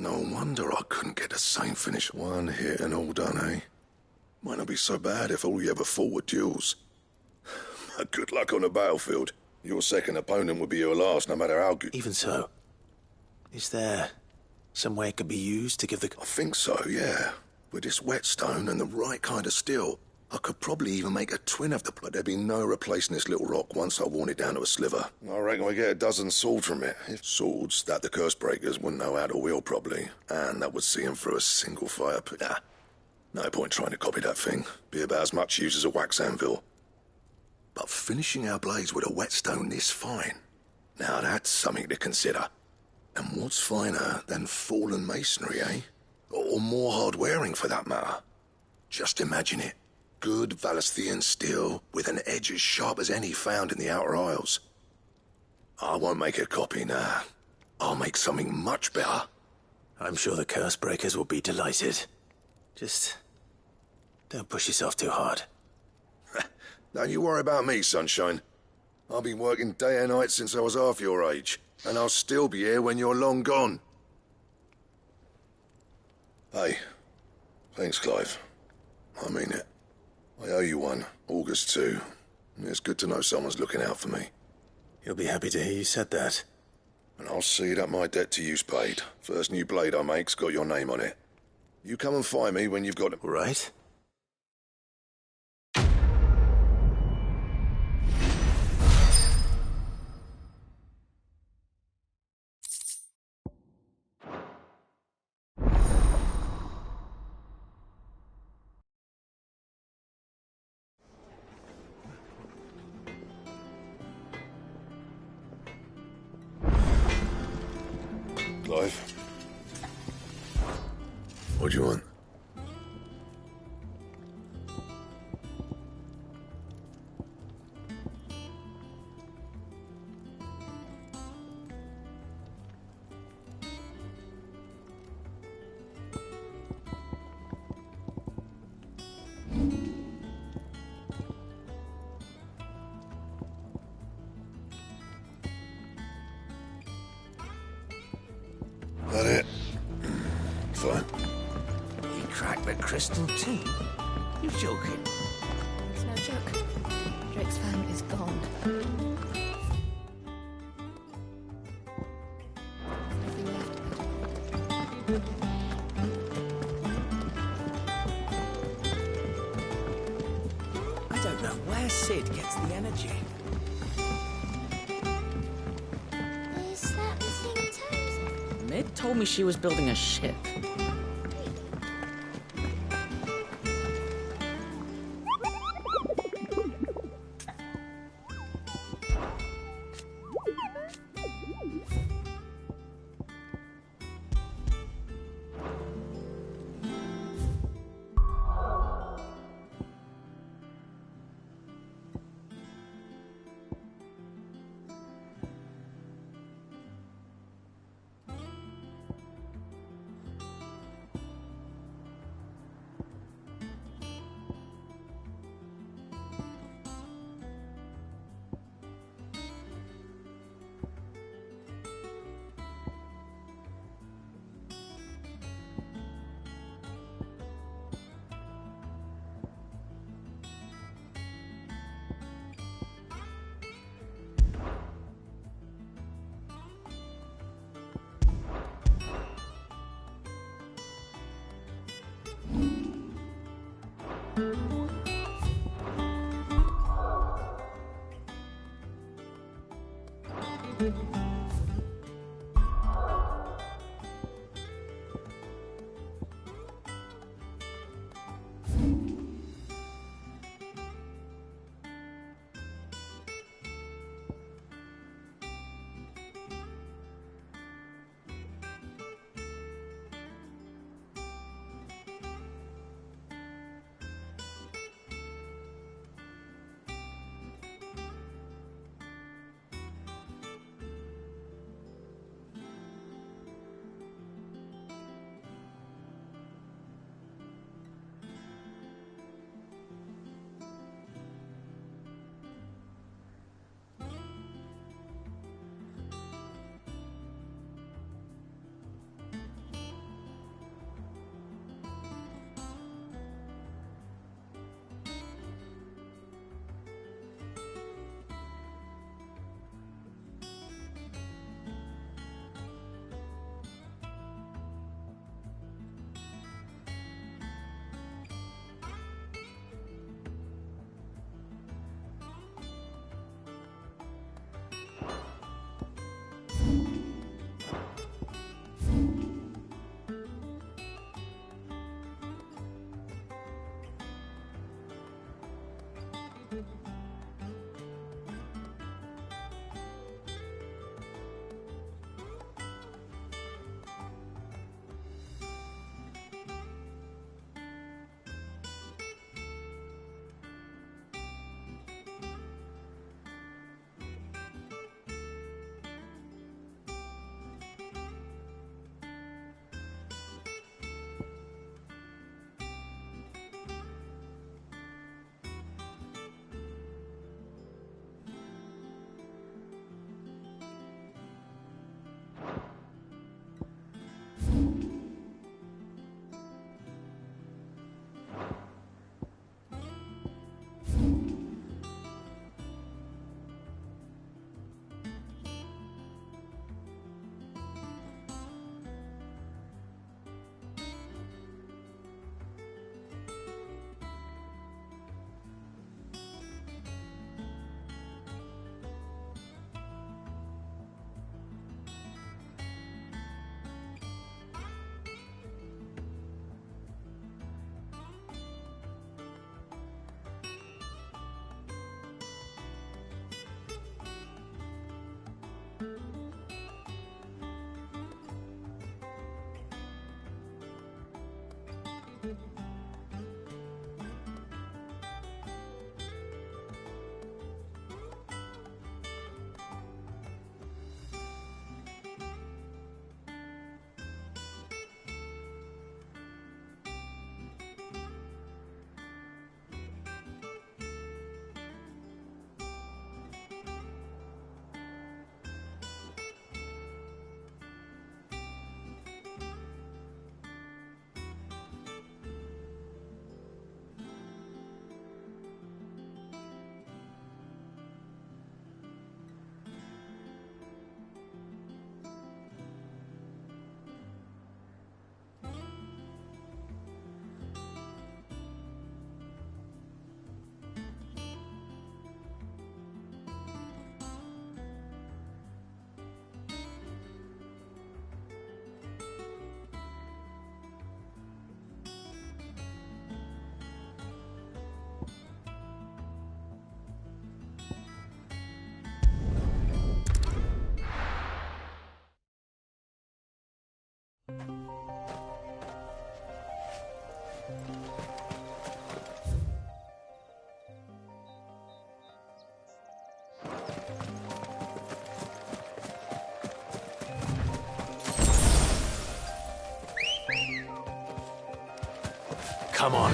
No wonder I couldn't get the same finish. One hit and all done, eh? Might not be so bad if all you ever fought were duels. Good luck on the battlefield. Your second opponent would be your last, no matter how good... Even so, is there some way it could be used to give the... I think so, yeah. With this whetstone and the right kind of steel, I could probably even make a twin of the... But there'd be no replacing this little rock once I worn it down to a sliver. I reckon we get a dozen swords from it. Swords that the curse breakers wouldn't know how to wield properly, and that would see them through a single fire pit. Nah, no point trying to copy that thing. Be about as much use as a wax anvil. But finishing our blades with a whetstone this fine, now that's something to consider. And what's finer than fallen masonry, eh? Or more hard-wearing, for that matter. Just imagine it. Good Valisthian steel with an edge as sharp as any found in the Outer Isles. I won't make a copy, nah. I'll make something much better. I'm sure the curse breakers will be delighted. Just don't push yourself too hard. Don't you worry about me, Sunshine. I've been working day and night since I was half your age, and I'll still be here when you're long gone. Hey, thanks, Clive. I mean it. I owe you one, August too. It's good to know someone's looking out for me. You'll be happy to hear you said that. And I'll see that my debt to you's paid. First new blade I make's got your name on it. You come and find me when you've got it. Right? Clive? What do you want? That it? Fine. He cracked the crystal too? You joking? It's no joke. Drake's fan is gone. Nothing left. I don't know where Sid gets the energy. Is that the thing too? Mid told me she was building a ship. Come on.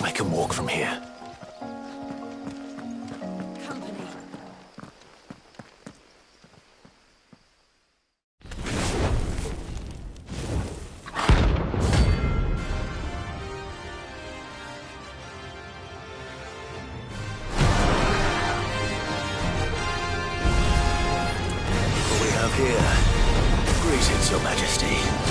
I can walk from here. Company. What we have here? Greetings, Your Majesty.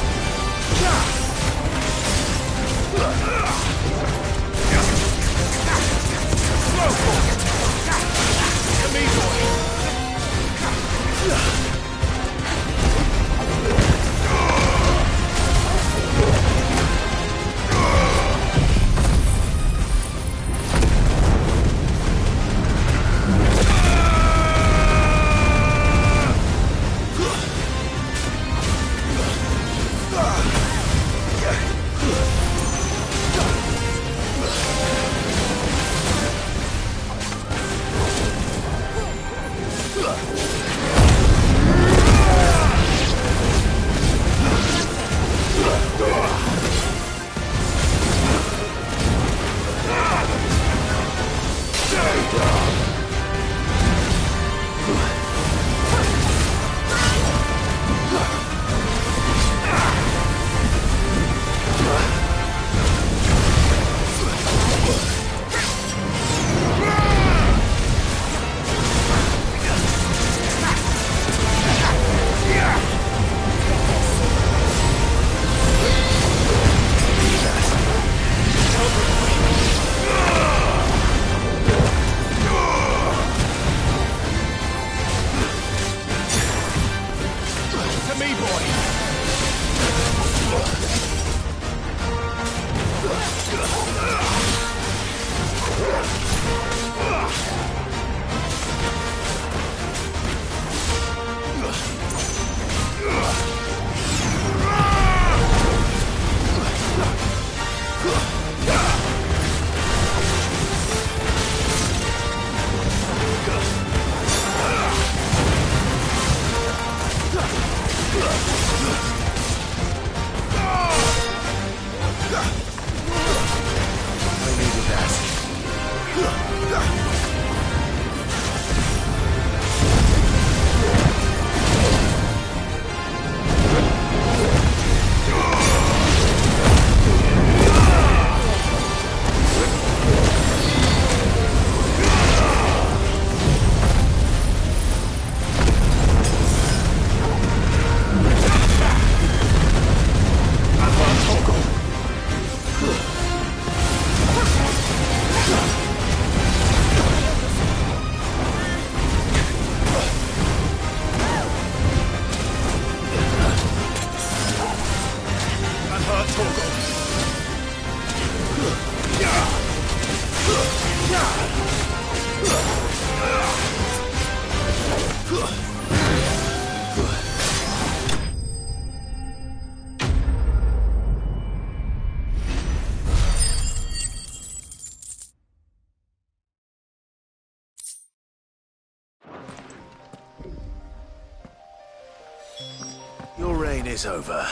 Your reign is over.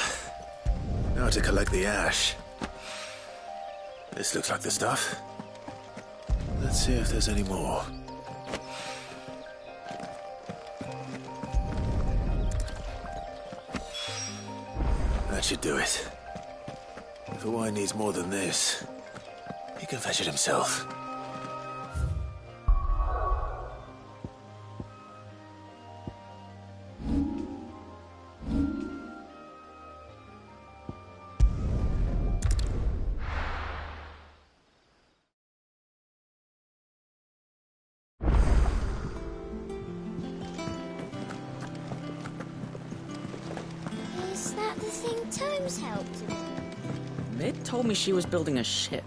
Now to collect the ash. This looks like the stuff. Let's see if there's any more. That should do it. If Hawaii needs more than this, he can fetch it himself. Is that the thing Tomes helped with? Mid told me she was building a ship.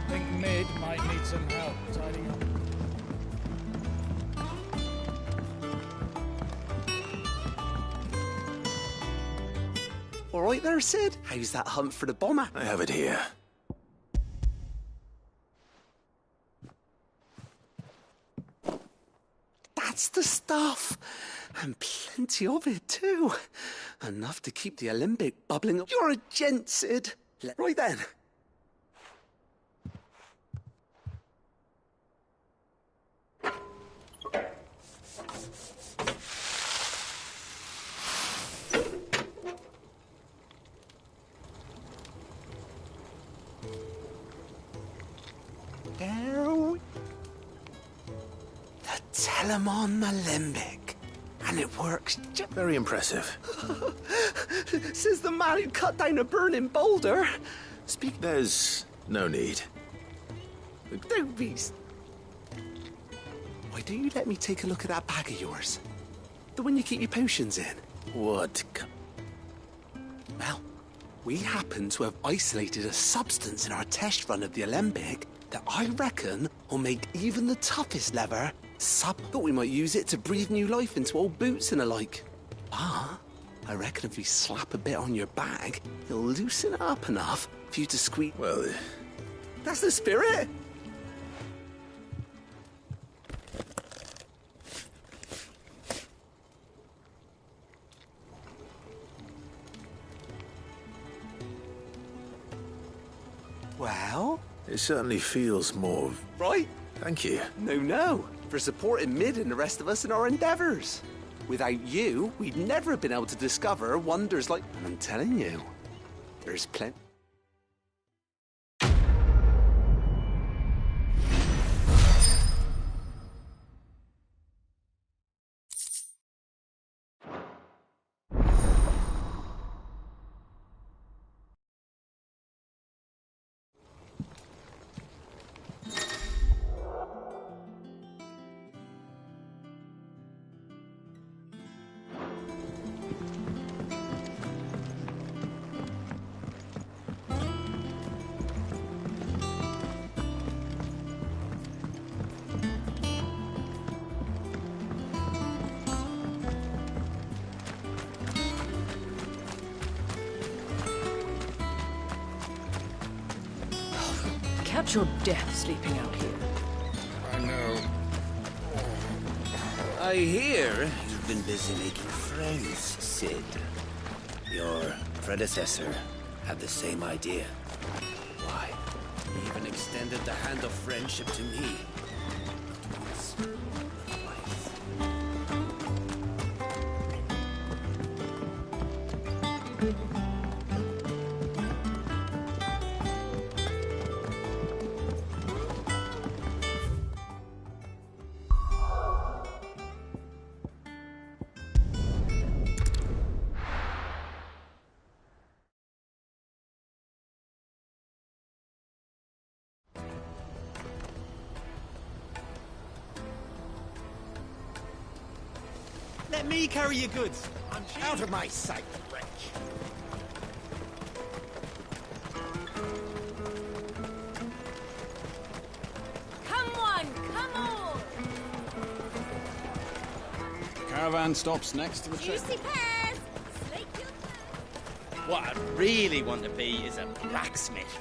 Think Mid might need some help tidying up. All right there, Sid. How's that hunt for the bomber? I have it here. That's the stuff. And plenty of it, too. Enough to keep the Olympic bubbling up. You're a gent, Sid. Right then. There we... The Telemon Alembic. And it works just... Very impressive. Says the man who cut down a burning boulder. Speak... There's no need. Don't be... Why don't you let me take a look at that bag of yours? The one you keep your potions in. What? Well, we happen to have isolated a substance in our test run of the Alembic that I reckon will make even the toughest leather Thought we might use it to breathe new life into old boots and the like. Ah, I reckon if we slap a bit on your bag, it'll loosen it up enough for you to squeeze. Well, That's the spirit! Well? it certainly feels more... Right? Thank you. No. For supporting Mid and the rest of us in our endeavors. Without you, we'd never have been able to discover wonders like... And I'm telling you, there's plenty... Catch your death sleeping out here. I know. I hear you've been busy making friends, Sid. Your predecessor had the same idea. Why, he even extended the hand of friendship to me. Let me carry your goods. Out of my sight, wretch. Come on! Caravan stops next to the train. Juicy pears! Slake your thirst. What I really want to be is a blacksmith.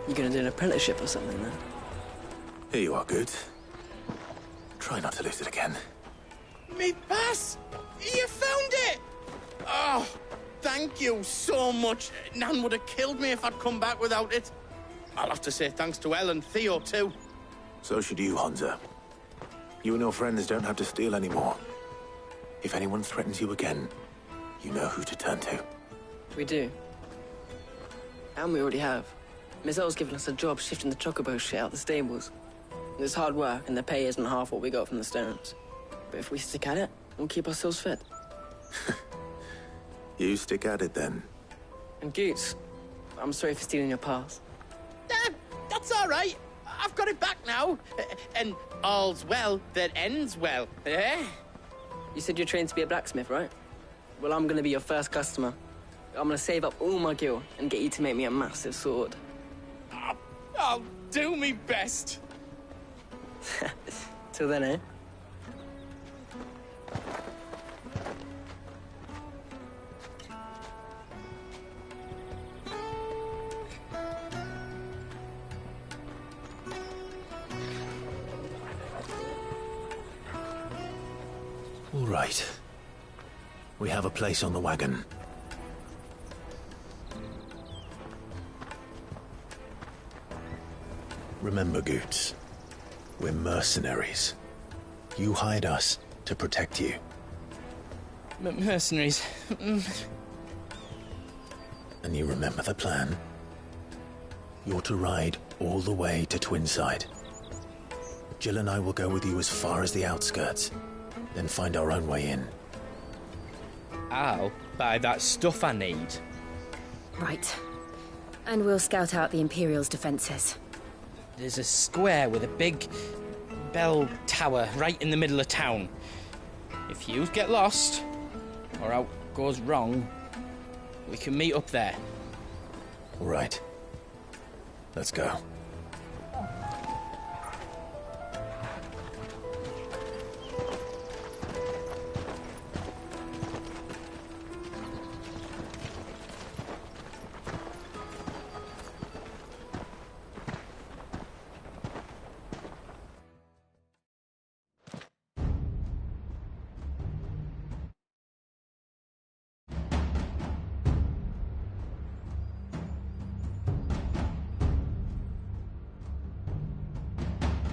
You gonna do an apprenticeship or something then? Here you are, Good. Try not to lose it again. Me pass! You found it! Oh, thank you so much. Nan would have killed me if I'd come back without it. I'll have to say thanks to Elle and Theo, too. So should you, Hansa. You and your friends don't have to steal anymore. If anyone threatens you again, you know who to turn to. We do. And we already have. Miss L's given us a job shifting the chocobo shit out the stables. It's hard work, and the pay isn't half what we got from the Stones. But if we stick at it, we'll keep ourselves fit. You stick at it, then. And Goots, I'm sorry for stealing your pass. That's all right. I've got it back now. And all's well that ends well, eh? You said you're trained to be a blacksmith, right? Well, I'm gonna be your first customer. I'm gonna save up all my gil and get you to make me a massive sword. I'll do me best. Till then, eh? All right. We have a place on the wagon. Remember, Goots, we're mercenaries. You hired us to protect you. Mercenaries. And you remember the plan? You're to ride all the way to Twinside. Jill and I will go with you as far as the outskirts, then find our own way in. I'll buy that stuff I need. Right. And we'll scout out the Imperial's defenses. There's a square with a big bell tower right in the middle of town. If you get lost, or out goes wrong, we can meet up there. All right. Let's go.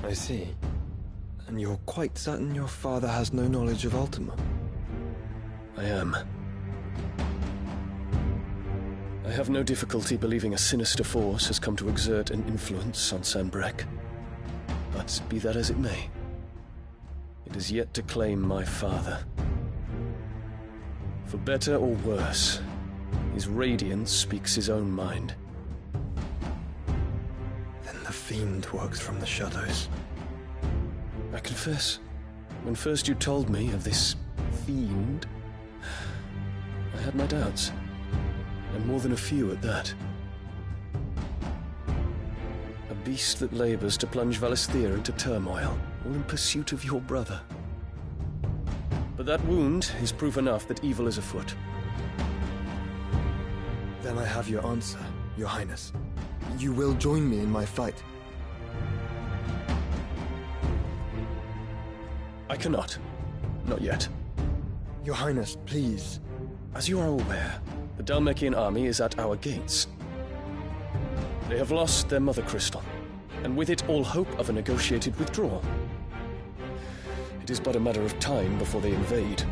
I see. And you're quite certain your father has no knowledge of Ultima? I am. I have no difficulty believing a sinister force has come to exert an influence on Sanbreque. But be that as it may, it is yet to claim my father. For better or worse, his radiance speaks his own mind. Then the fiend works from the shadows. I confess, when first you told me of this fiend, I had my doubts. And more than a few at that. A beast that labors to plunge Valisthea into turmoil, all in pursuit of your brother. But that wound is proof enough that evil is afoot. Then I have your answer, Your Highness. You will join me in my fight. I cannot. Not yet. Your Highness, please. As you are aware, the Dhalmekian army is at our gates. They have lost their mother crystal, and with it all hope of a negotiated withdrawal. It is but a matter of time before they invade.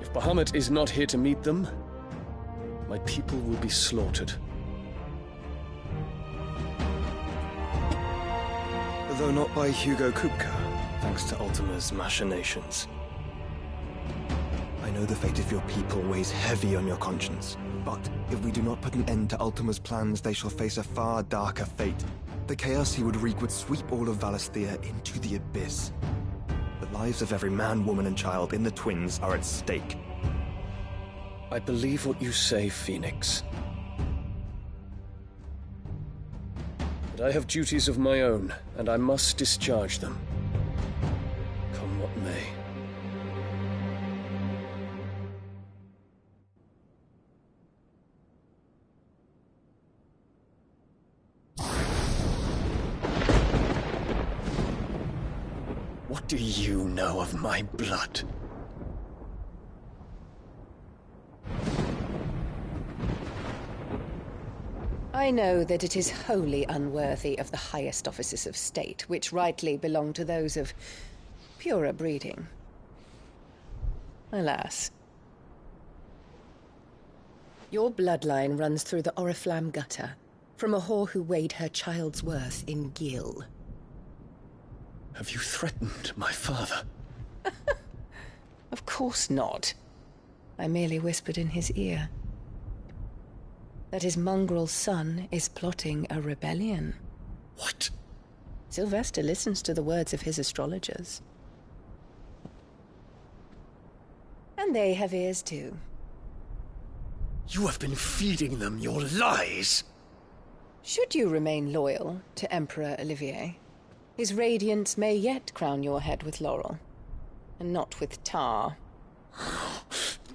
If Bahamut is not here to meet them, my people will be slaughtered. Though not by Hugo Kupka, thanks to Ultima's machinations. I know the fate of your people weighs heavy on your conscience, but if we do not put an end to Ultima's plans, they shall face a far darker fate. The chaos he would wreak would sweep all of Valisthea into the abyss. The lives of every man, woman, and child in the Twins are at stake. I believe what you say, Phoenix. But I have duties of my own, and I must discharge them. Come what may. What do you know of my blood? I know that it is wholly unworthy of the highest offices of state, which rightly belong to those of purer breeding. Alas. Your bloodline runs through the Oriflamme gutter, from a whore who weighed her child's worth in gil. Have you threatened my father? Of course not. I merely whispered in his ear that his mongrel son is plotting a rebellion. What? Sylvester listens to the words of his astrologers. And they have ears too. You have been feeding them your lies! Should you remain loyal to Emperor Olivier, his radiance may yet crown your head with laurel, and not with tar.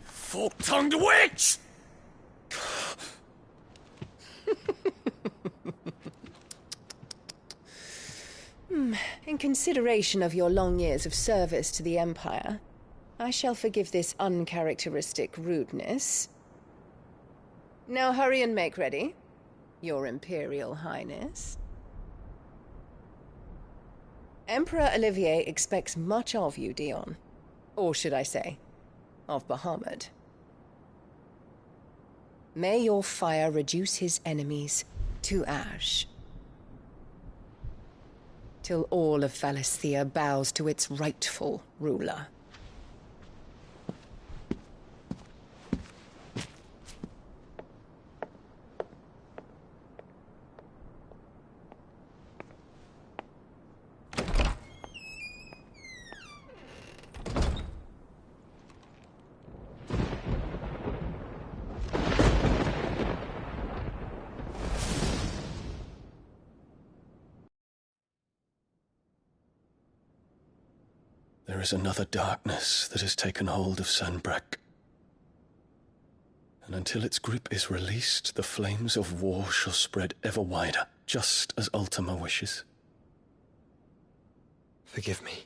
Fork-tongued witch! In consideration of your long years of service to the Empire, I shall forgive this uncharacteristic rudeness. Now hurry and make ready, Your Imperial Highness. Emperor Olivier expects much of you, Dion. Or should I say, of Bahamut. May your fire reduce his enemies to ash, till all of Valisthea bows to its rightful ruler. There is another darkness that has taken hold of Sanbreque. And until its grip is released, the flames of war shall spread ever wider, just as Ultima wishes. Forgive me.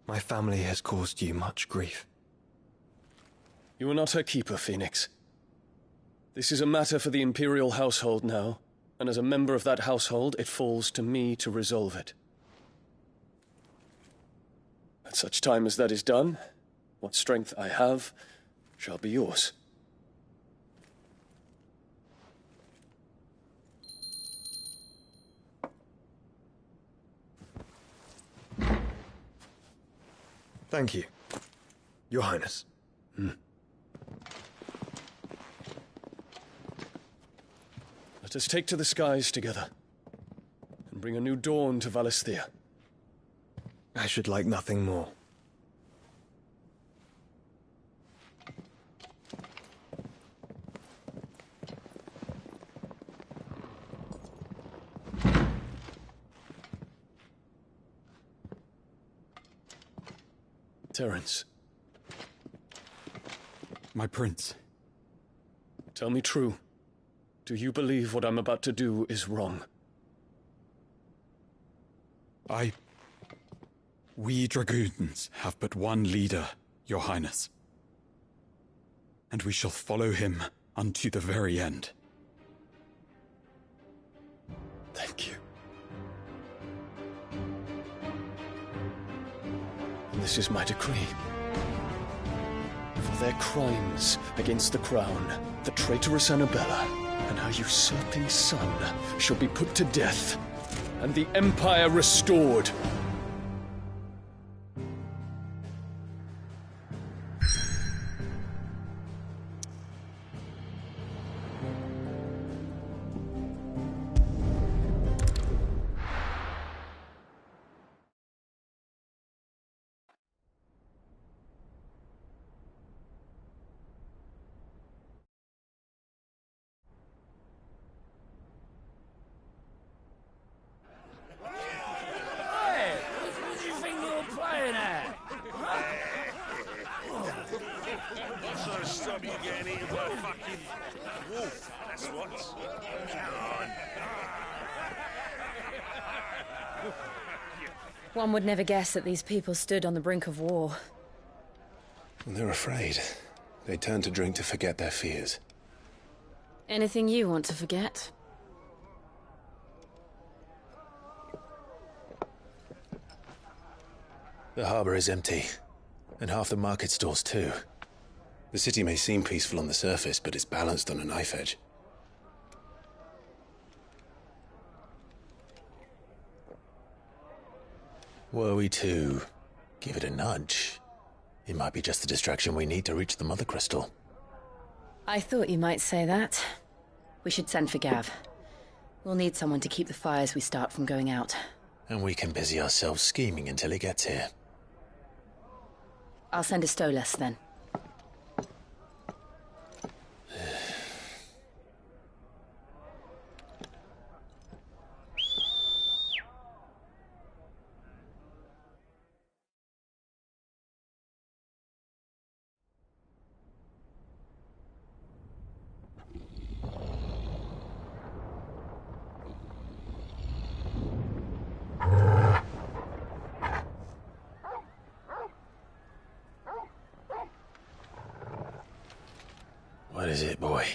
My family has caused you much grief. You are not her keeper, Phoenix. This is a matter for the Imperial household now, and as a member of that household, it falls to me to resolve it. At such time as that is done, what strength I have shall be yours. Thank you, Your Highness. Let us take to the skies together, and bring a new dawn to Valisthea. I should like nothing more. Terence. My prince. Tell me true. Do you believe what I'm about to do is wrong? We dragoons have but one leader, Your Highness. And we shall follow him unto the very end. Thank you. And this is my decree. For their crimes against the crown, the traitorous Annabella and her usurping son shall be put to death, and the Empire restored. One would never guess that these people stood on the brink of war. They're afraid. They turn to drink to forget their fears. Anything you want to forget? The harbor is empty, and half the market stalls too. The city may seem peaceful on the surface, but it's balanced on a knife edge. Were we to give it a nudge, it might be just the distraction we need to reach the Mother Crystal. I thought you might say that. We should send for Gav. We'll need someone to keep the fires we start from going out. And we can busy ourselves scheming until he gets here. I'll send a Stolas then. What is it, boy?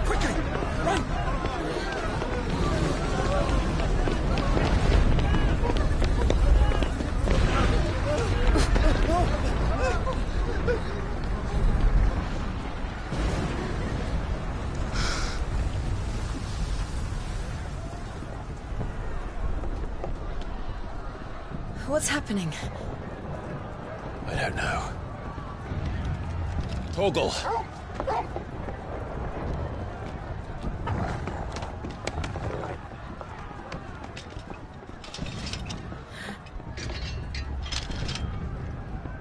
Quickly! Run! What's happening? I don't know. Torgal!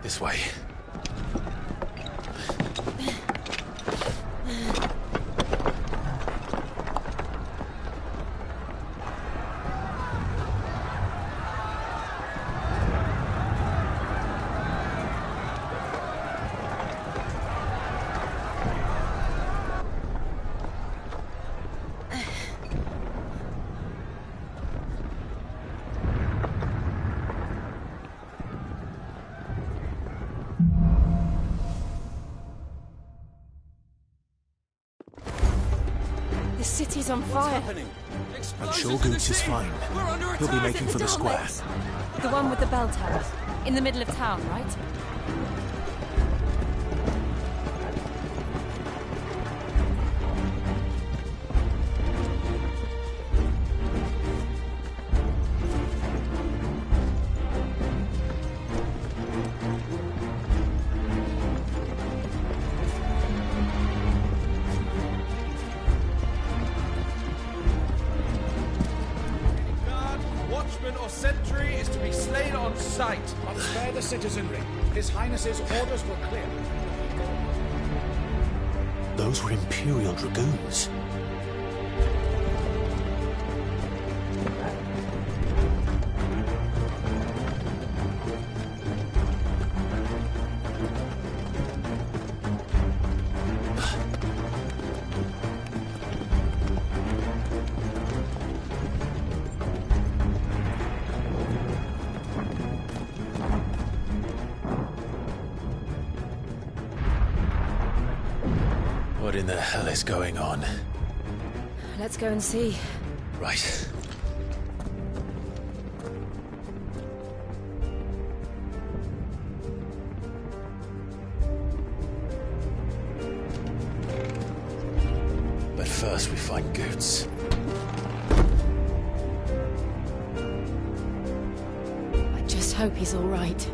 This way. The city's on fire. I'm sure Goots is fine. He'll be making for the square. The one with the bell tower. In the middle of town, right? Watchman or sentry is to be slain on sight. I'll spare the citizenry. His Highness's orders were clear. Those were Imperial Dragoons. What in the hell is going on? Let's go and see. Right. But first we find Goots. I just hope he's all right.